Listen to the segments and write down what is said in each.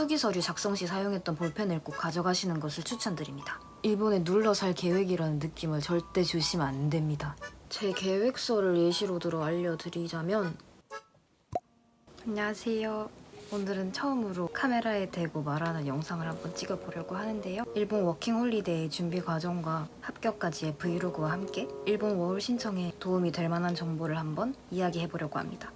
수기 서류 작성 시 사용했던 볼펜을 꼭 가져가시는 것을 추천드립니다. 일본에 눌러 살 계획이라는 느낌을 절대 주시면 안 됩니다. 제 계획서를 예시로 들어 알려드리자면, 안녕하세요. 오늘은 처음으로 카메라에 대고 말하는 영상을 한번 찍어보려고 하는데요. 일본 워킹홀리데이 준비 과정과 합격까지의 브이로그와 함께 일본 워홀 신청에 도움이 될 만한 정보를 한번 이야기해보려고 합니다.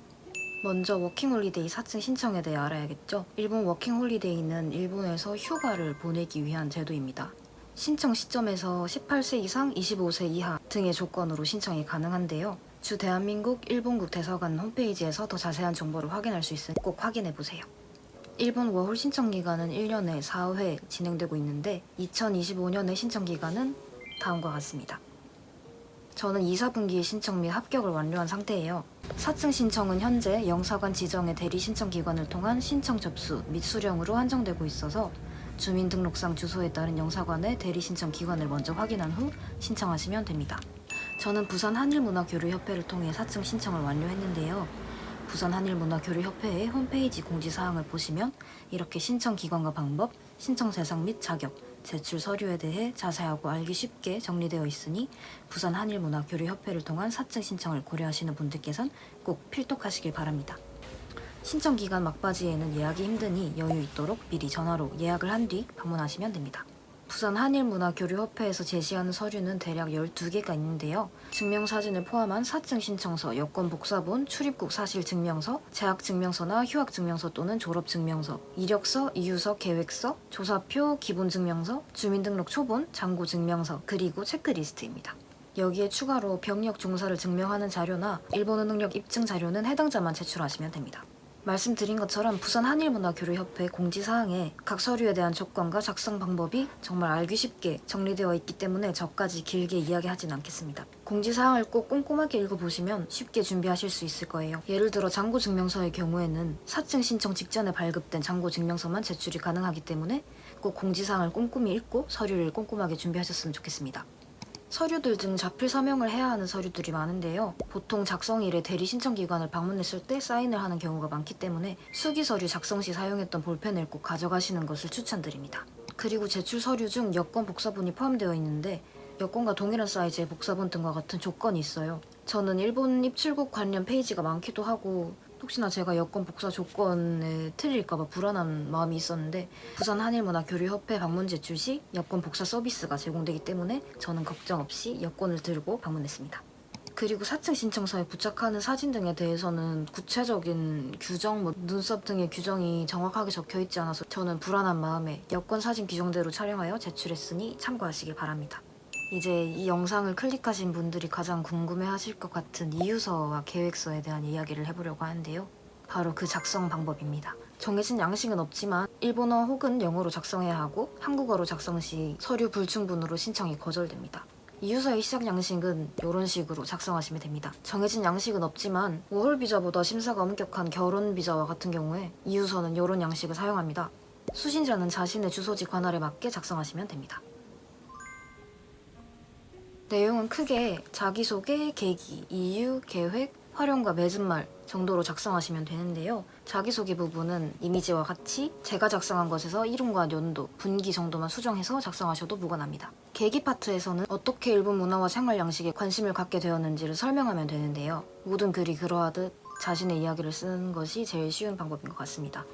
먼저 워킹홀리데이 4층 신청에 대해 알아야겠죠. 일본 워킹홀리데이는 일본에서 휴가를 보내기 위한 제도입니다. 신청 시점에서 18세 이상 25세 이하 등의 조건으로 신청이 가능한데요. 주 대한민국 일본국 대사관 홈페이지에서 더 자세한 정보를 확인할 수 있으니 꼭 확인해보세요. 일본 워홀 신청 기간은 1년에 4회 진행되고 있는데 2025년의 신청 기간은 다음과 같습니다. 저는 2, 4분기에 신청 및 합격을 완료한 상태예요. 4층 신청은 현재 영사관 지정의 대리 신청 기관을 통한 신청 접수 및 수령으로 한정되고 있어서 주민등록상 주소에 따른 영사관의 대리 신청 기관을 먼저 확인한 후 신청하시면 됩니다. 저는 부산 한일문화교류협회를 통해 4층 신청을 완료했는데요. 부산 한일문화교류협회의 홈페이지 공지사항을 보시면 이렇게 신청 기관과 방법, 신청 대상 및 자격, 제출 서류에 대해 자세하고 알기 쉽게 정리되어 있으니 부산 한일문화교류협회를 통한 4층 신청을 고려하시는 분들께선 꼭 필독하시길 바랍니다. 신청 기간 막바지에는 예약이 힘드니 여유 있도록 미리 전화로 예약을 한 뒤 방문하시면 됩니다. 부산 한일문화교류협회에서 제시하는 서류는 대략 12개가 있는데요. 증명사진을 포함한 4층 신청서, 여권복사본, 출입국 사실증명서, 재학증명서나 휴학증명서 또는 졸업증명서, 이력서, 이유서, 계획서, 조사표, 기본증명서, 주민등록 초본, 잔고증명서, 그리고 체크리스트입니다. 여기에 추가로 병력 종사를 증명하는 자료나 일본어 능력 입증 자료는 해당자만 제출하시면 됩니다. 말씀드린 것처럼 부산 한일문화교류협회 공지사항에 각 서류에 대한 조건과 작성 방법이 정말 알기 쉽게 정리되어 있기 때문에 저까지 길게 이야기하진 않겠습니다. 공지사항을 꼭 꼼꼼하게 읽어보시면 쉽게 준비하실 수 있을 거예요. 예를 들어 잔고증명서의 경우에는 4층 신청 직전에 발급된 잔고증명서만 제출이 가능하기 때문에 꼭 공지사항을 꼼꼼히 읽고 서류를 꼼꼼하게 준비하셨으면 좋겠습니다. 서류들 중 자필 서명을 해야 하는 서류들이 많은데요. 보통 작성일에 대리 신청 기관을 방문했을 때 사인을 하는 경우가 많기 때문에 수기 서류 작성 시 사용했던 볼펜을 꼭 가져가시는 것을 추천드립니다. 그리고 제출 서류 중 여권 복사본이 포함되어 있는데 여권과 동일한 사이즈의 복사본 등과 같은 조건이 있어요. 저는 일본 입출국 관련 페이지가 많기도 하고 혹시나 제가 여권 복사 조건에 틀릴까봐 불안한 마음이 있었는데 부산 한일문화교류협회 방문 제출 시 여권 복사 서비스가 제공되기 때문에 저는 걱정 없이 여권을 들고 방문했습니다. 그리고 4층 신청서에 부착하는 사진 등에 대해서는 구체적인 규정, 눈썹 등의 규정이 정확하게 적혀있지 않아서 저는 불안한 마음에 여권 사진 규정대로 촬영하여 제출했으니 참고하시길 바랍니다. 이제 이 영상을 클릭하신 분들이 가장 궁금해하실 것 같은 이유서와 계획서에 대한 이야기를 해보려고 하는데요. 바로 그 작성 방법입니다. 정해진 양식은 없지만 일본어 혹은 영어로 작성해야 하고 한국어로 작성 시 서류 불충분으로 신청이 거절됩니다. 이유서의 시작 양식은 이런 식으로 작성하시면 됩니다. 정해진 양식은 없지만 워홀 비자보다 심사가 엄격한 결혼 비자와 같은 경우에 이유서는 이런 양식을 사용합니다. 수신자는 자신의 주소지 관할에 맞게 작성하시면 됩니다. 내용은 크게 자기소개, 계기, 이유, 계획, 활용과 맺은 말 정도로 작성하시면 되는데요. 자기소개 부분은 이미지와 같이 제가 작성한 것에서 이름과 연도, 분기 정도만 수정해서 작성하셔도 무관합니다. 계기 파트에서는 어떻게 일본 문화와 생활 양식에 관심을 갖게 되었는지를 설명하면 되는데요. 모든 글이 그러하듯 자신의 이야기를 쓰는 것이 제일 쉬운 방법인 것 같습니다.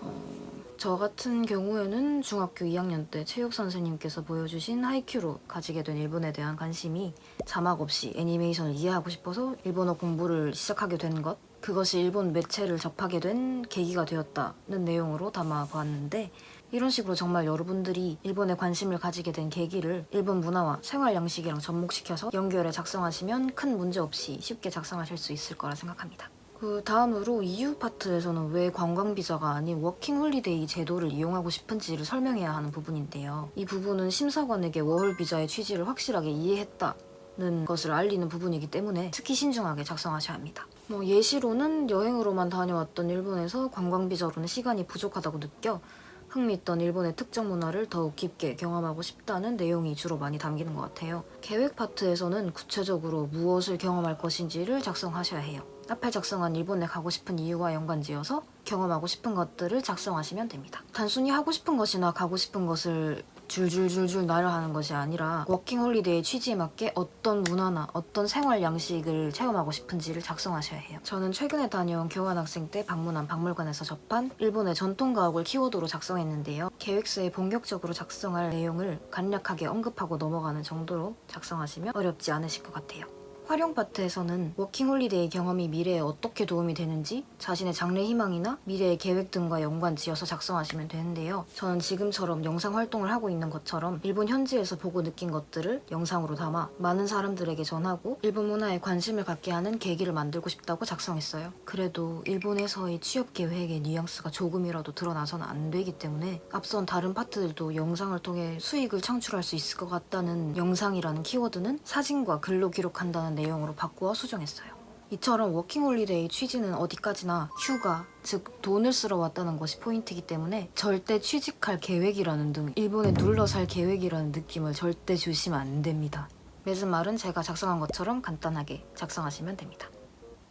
저 같은 경우에는 중학교 2학년 때 체육 선생님께서 보여주신 하이큐로 가지게 된 일본에 대한 관심이 자막 없이 애니메이션을 이해하고 싶어서 일본어 공부를 시작하게 된 것, 그것이 일본 매체를 접하게 된 계기가 되었다는 내용으로 담아보았는데 이런 식으로 정말 여러분들이 일본에 관심을 가지게 된 계기를 일본 문화와 생활 양식이랑 접목시켜서 연결해 작성하시면 큰 문제 없이 쉽게 작성하실 수 있을 거라 생각합니다. 그 다음으로 이유 파트에서는 왜 관광비자가 아닌 워킹홀리데이 제도를 이용하고 싶은지를 설명해야 하는 부분인데요. 이 부분은 심사관에게 워홀 비자의 취지를 확실하게 이해했다는 것을 알리는 부분이기 때문에 특히 신중하게 작성하셔야 합니다. 예시로는 여행으로만 다녀왔던 일본에서 관광비자로는 시간이 부족하다고 느껴 흥미있던 일본의 특정 문화를 더욱 깊게 경험하고 싶다는 내용이 주로 많이 담기는 것 같아요. 계획 파트에서는 구체적으로 무엇을 경험할 것인지를 작성하셔야 해요. 앞에 작성한 일본에 가고 싶은 이유와 연관지어서 경험하고 싶은 것들을 작성하시면 됩니다. 단순히 하고 싶은 것이나 가고 싶은 것을 줄줄줄줄 나열하는 것이 아니라 워킹홀리데이 취지에 맞게 어떤 문화나 어떤 생활 양식을 체험하고 싶은지를 작성하셔야 해요. 저는 최근에 다녀온 교환학생 때 방문한 박물관에서 접한 일본의 전통가옥을 키워드로 작성했는데요. 계획서에 본격적으로 작성할 내용을 간략하게 언급하고 넘어가는 정도로 작성하시면 어렵지 않으실 것 같아요. 활용 파트에서는 워킹홀리데이 경험이 미래에 어떻게 도움이 되는지 자신의 장래 희망이나 미래의 계획 등과 연관 지어서 작성하시면 되는데요. 저는 지금처럼 영상 활동을 하고 있는 것처럼 일본 현지에서 보고 느낀 것들을 영상으로 담아 많은 사람들에게 전하고 일본 문화에 관심을 갖게 하는 계기를 만들고 싶다고 작성했어요. 그래도 일본에서의 취업 계획의 뉘앙스가 조금이라도 드러나서는 안 되기 때문에 앞선 다른 파트들도 영상을 통해 수익을 창출할 수 있을 것 같다는 영상이라는 키워드는 사진과 글로 기록한다는 내용으로 바꾸어 수정했어요. 이처럼 워킹홀리데이 취지는 어디까지나 휴가, 즉 돈을 쓰러 왔다는 것이 포인트이기 때문에 절대 취직할 계획이라는 등 일본에 눌러 살 계획이라는 느낌을 절대 주시면 안 됩니다. 맺은 말은 제가 작성한 것처럼 간단하게 작성하시면 됩니다.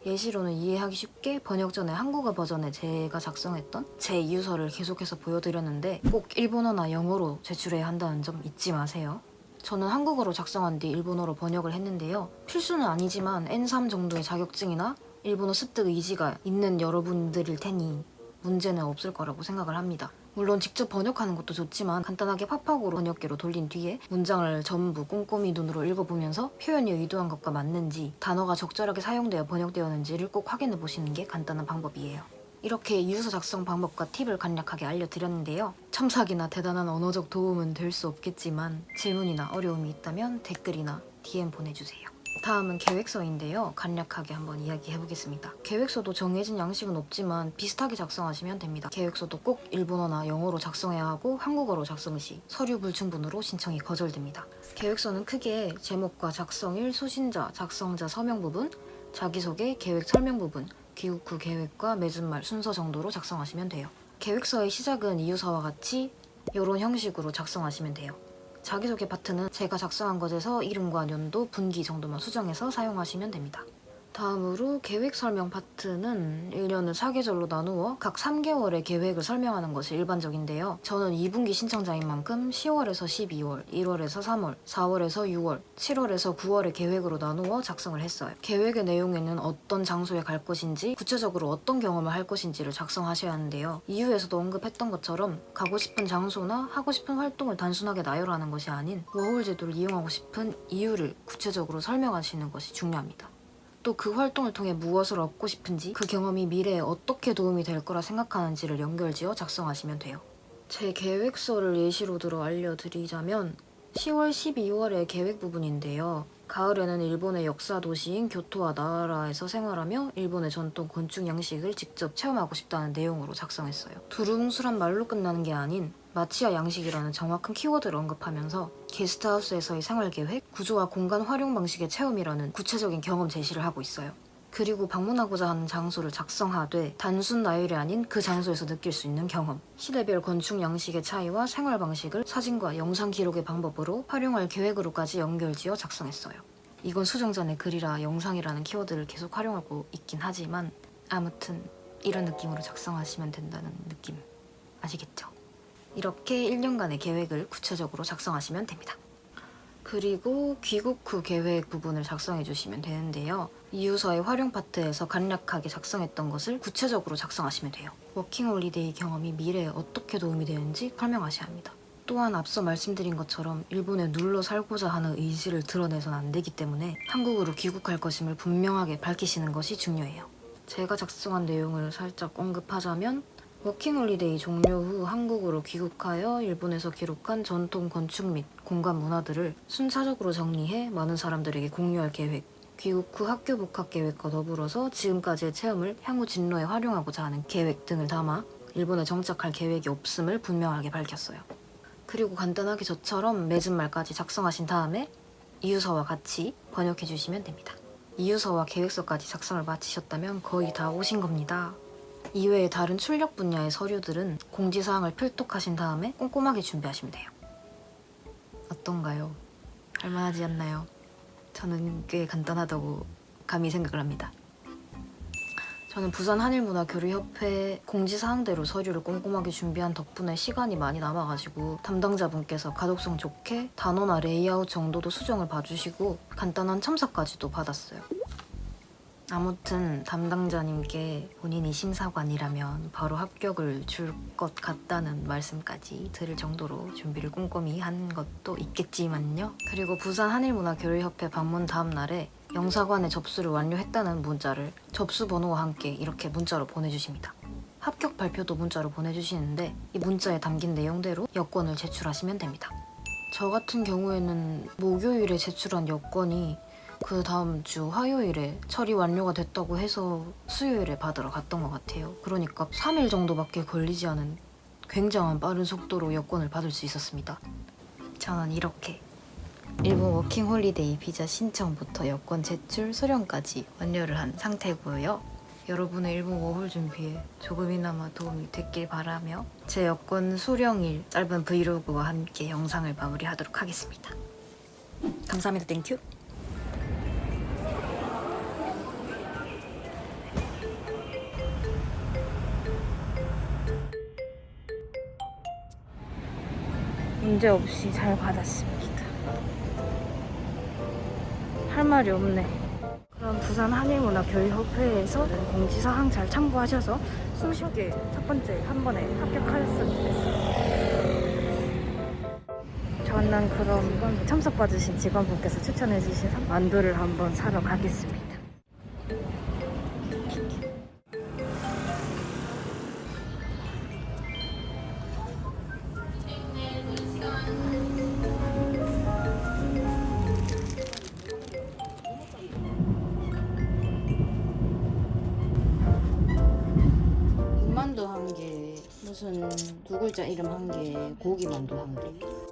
예시로는 이해하기 쉽게 번역 전에 한국어 버전에 제가 작성했던 제 이유서를 계속해서 보여드렸는데 꼭 일본어나 영어로 제출해야 한다는 점 잊지 마세요. 저는 한국어로 작성한 뒤 일본어로 번역을 했는데요. 필수는 아니지만 N3 정도의 자격증이나 일본어 습득 의지가 있는 여러분들일 테니 문제는 없을 거라고 생각을 합니다. 물론 직접 번역하는 것도 좋지만 간단하게 팝하고로 번역기로 돌린 뒤에 문장을 전부 꼼꼼히 눈으로 읽어보면서 표현이 의도한 것과 맞는지 단어가 적절하게 사용되어 번역되었는지를 꼭 확인해 보시는 게 간단한 방법이에요. 이렇게 이유서 작성 방법과 팁을 간략하게 알려드렸는데요. 첨삭이나 대단한 언어적 도움은 될 수 없겠지만 질문이나 어려움이 있다면 댓글이나 DM 보내주세요. 다음은 계획서인데요. 간략하게 한번 이야기해보겠습니다. 계획서도 정해진 양식은 없지만 비슷하게 작성하시면 됩니다. 계획서도 꼭 일본어나 영어로 작성해야 하고 한국어로 작성 시 서류 불충분으로 신청이 거절됩니다. 계획서는 크게 제목과 작성일, 수신자, 작성자 서명 부분, 자기소개, 계획 설명 부분, 귀국 후 계획과 맺은 말 순서 정도로 작성하시면 돼요. 계획서의 시작은 이유서와 같이 이런 형식으로 작성하시면 돼요. 자기소개 파트는 제가 작성한 것에서 이름과 연도, 분기 정도만 수정해서 사용하시면 됩니다. 다음으로 계획 설명 파트는 1년을 4계절로 나누어 각 3개월의 계획을 설명하는 것이 일반적인데요. 저는 2분기 신청자인 만큼 10월에서 12월, 1월에서 3월, 4월에서 6월, 7월에서 9월의 계획으로 나누어 작성을 했어요. 계획의 내용에는 어떤 장소에 갈 것인지, 구체적으로 어떤 경험을 할 것인지를 작성하셔야 하는데요. 이유에서도 언급했던 것처럼 가고 싶은 장소나 하고 싶은 활동을 단순하게 나열하는 것이 아닌 워홀 제도를 이용하고 싶은 이유를 구체적으로 설명하시는 것이 중요합니다. 또 그 활동을 통해 무엇을 얻고 싶은지, 그 경험이 미래에 어떻게 도움이 될 거라 생각하는지를 연결지어 작성하시면 돼요. 제 계획서를 예시로 들어 알려드리자면 10월, 12월의 계획 부분인데요. 가을에는 일본의 역사 도시인 교토와 나하라에서 생활하며 일본의 전통 건축 양식을 직접 체험하고 싶다는 내용으로 작성했어요. 두루뭉술한 말로 끝나는 게 아닌 마치야 양식이라는 정확한 키워드를 언급하면서 게스트하우스에서의 생활계획, 구조와 공간 활용 방식의 체험이라는 구체적인 경험 제시를 하고 있어요. 그리고 방문하고자 하는 장소를 작성하되 단순 나열이 아닌 그 장소에서 느낄 수 있는 경험, 시대별 건축 양식의 차이와 생활 방식을 사진과 영상 기록의 방법으로 활용할 계획으로까지 연결지어 작성했어요. 이건 수정전의 글이라 영상이라는 키워드를 계속 활용하고 있긴 하지만 아무튼 이런 느낌으로 작성하시면 된다는 느낌 아시겠죠? 이렇게 1년간의 계획을 구체적으로 작성하시면 됩니다. 그리고 귀국 후 계획 부분을 작성해 주시면 되는데요. 이유서의 활용 파트에서 간략하게 작성했던 것을 구체적으로 작성하시면 돼요. 워킹홀리데이 경험이 미래에 어떻게 도움이 되는지 설명하셔야 합니다. 또한 앞서 말씀드린 것처럼 일본에 눌러 살고자 하는 의지를 드러내선 안 되기 때문에 한국으로 귀국할 것임을 분명하게 밝히시는 것이 중요해요. 제가 작성한 내용을 살짝 언급하자면 워킹홀리데이 종료 후 한국으로 귀국하여 일본에서 기록한 전통 건축 및 공간 문화들을 순차적으로 정리해 많은 사람들에게 공유할 계획, 귀국 후 학교 복학 계획과 더불어서 지금까지의 체험을 향후 진로에 활용하고자 하는 계획 등을 담아 일본에 정착할 계획이 없음을 분명하게 밝혔어요. 그리고 간단하게 저처럼 맺은 말까지 작성하신 다음에 이유서와 같이 번역해 주시면 됩니다. 이유서와 계획서까지 작성을 마치셨다면 거의 다 오신 겁니다. 이외에 다른 출력 분야의 서류들은 공지사항을 필독하신 다음에 꼼꼼하게 준비하시면 돼요. 어떤가요? 할만하지 않나요? 저는 꽤 간단하다고 감히 생각을 합니다. 저는 부산 한일문화교류협회 공지사항대로 서류를 꼼꼼하게 준비한 덕분에 시간이 많이 남아가지고 담당자분께서 가독성 좋게 단어나 레이아웃 정도도 수정을 봐주시고 간단한 첨삭까지도 받았어요. 아무튼 담당자님께 본인이 심사관이라면 바로 합격을 줄 것 같다는 말씀까지 들을 정도로 준비를 꼼꼼히 한 것도 있겠지만요. 그리고 부산 한일문화교류협회 방문 다음 날에 영사관에 접수를 완료했다는 문자를 접수 번호와 함께 이렇게 문자로 보내주십니다. 합격 발표도 문자로 보내주시는데 이 문자에 담긴 내용대로 여권을 제출하시면 됩니다. 저 같은 경우에는 목요일에 제출한 여권이 그 다음 주 화요일에 처리 완료가 됐다고 해서 수요일에 받으러 갔던 것 같아요. 그러니까 3일 정도밖에 걸리지 않은 굉장한 빠른 속도로 여권을 받을 수 있었습니다. 저는 이렇게 일본 워킹홀리데이 비자 신청부터 여권 제출, 수령까지 완료를 한 상태고요. 여러분의 일본 워홀 준비에 조금이나마 도움이 됐길 바라며 제 여권 수령일 짧은 브이로그와 함께 영상을 마무리하도록 하겠습니다. 감사합니다. 땡큐. 문제없이 잘 받았습니다. 할 말이 없네. 그럼 부산 한일문화교류협회에서 공지사항 잘 참고하셔서 숨쉽게 첫 번째 한 번에 합격하셨으면 좋겠어요. 저는 그럼 참석받으신 직원분께서 추천해주신 만두를 한번 사러 가겠습니다. 군만두 한 개, 무슨 두 글자 이름 한 개, 고기만두 한 개.